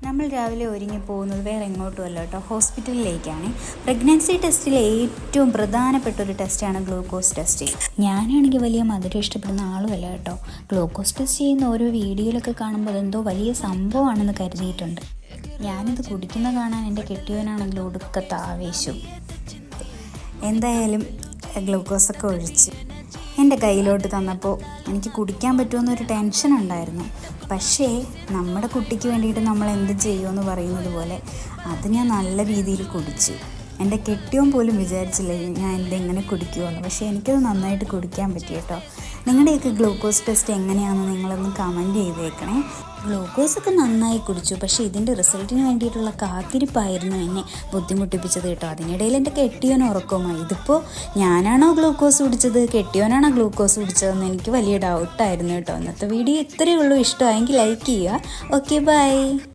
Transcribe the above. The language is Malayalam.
നമ്മൾ രാവിലെ ഒരുങ്ങി പോകുന്നത് വേറെ എങ്ങോട്ടുമല്ല കേട്ടോ, ഹോസ്പിറ്റലിലേക്കാണ്. പ്രഗ്നൻസി ടെസ്റ്റിലെ ഏറ്റവും പ്രധാനപ്പെട്ട ഒരു ടെസ്റ്റാണ് ഗ്ലൂക്കോസ് ടെസ്റ്റ്. ഞാനാണെങ്കിൽ വലിയ മധുരം ഇഷ്ടപ്പെടുന്ന ആളുമല്ല കേട്ടോ. ഗ്ലൂക്കോസ് ടെസ്റ്റ് ചെയ്യുന്ന ഓരോ വീഡിയോയിലൊക്കെ കാണുമ്പോൾ അതെന്തോ വലിയ സംഭവമാണെന്ന് കരുതിയിട്ടുണ്ട്. ഞാനിത് കുടിക്കുന്ന കാണാൻ എൻ്റെ കെട്ടിയവനാണെങ്കിൽ ഒടുക്കത്തെ ആവേശവും. എന്തായാലും ഗ്ലൂക്കോസൊക്കെ ഒഴിച്ച് എൻ്റെ കയ്യിലോട്ട് തന്നപ്പോൾ എനിക്ക് കുടിക്കാൻ പറ്റുമെന്നൊരു ടെൻഷൻ ഉണ്ടായിരുന്നു. പക്ഷേ നമ്മുടെ കുട്ടിക്ക് വേണ്ടിയിട്ട് നമ്മൾ എന്ത് ചെയ്യുമെന്ന് പറയുന്നത് പോലെ അത് ഞാൻ നല്ല രീതിയിൽ കുടിച്ചു. എൻ്റെ കെട്ടിയോൻ പോലും വിചാരിച്ചില്ല ഞാൻ എന്തെങ്ങനെ കുടിക്കുമെന്ന്. പക്ഷേ എനിക്കത് നന്നായിട്ട് കുടിക്കാൻ പറ്റി കേട്ടോ. നിങ്ങളുടെയൊക്കെ ഗ്ലൂക്കോസ് ടെസ്റ്റ് എങ്ങനെയാണെന്ന് നിങ്ങളൊന്ന് കമൻറ്റ് ചെയ്തേക്കണേ. ഗ്ലൂക്കോസൊക്കെ നന്നായി കുടിച്ചു, പക്ഷേ ഇതിൻ്റെ റിസൾട്ടിന് വേണ്ടിയിട്ടുള്ള കാത്തിരിപ്പായിരുന്നു എന്നെ ബുദ്ധിമുട്ടിപ്പിച്ചത് കേട്ടോ. അതിനിടയിൽ എൻ്റെ കെട്ടിയോൻ ഉറക്കമായി. ഇതിപ്പോൾ ഞാനാണോ ഗ്ലൂക്കോസ് കുടിച്ചത്, കെട്ടിയോനാണോ ഗ്ലൂക്കോസ് കുടിച്ചതെന്ന് എനിക്ക് വലിയ ഡൗട്ടായിരുന്നു കേട്ടോ. ഇന്നത്തെ വീഡിയോ ഇത്രയേ ഉള്ളൂ. ഇഷ്ടമായെങ്കിൽ ലൈക്ക് ചെയ്യുക. Okay, by.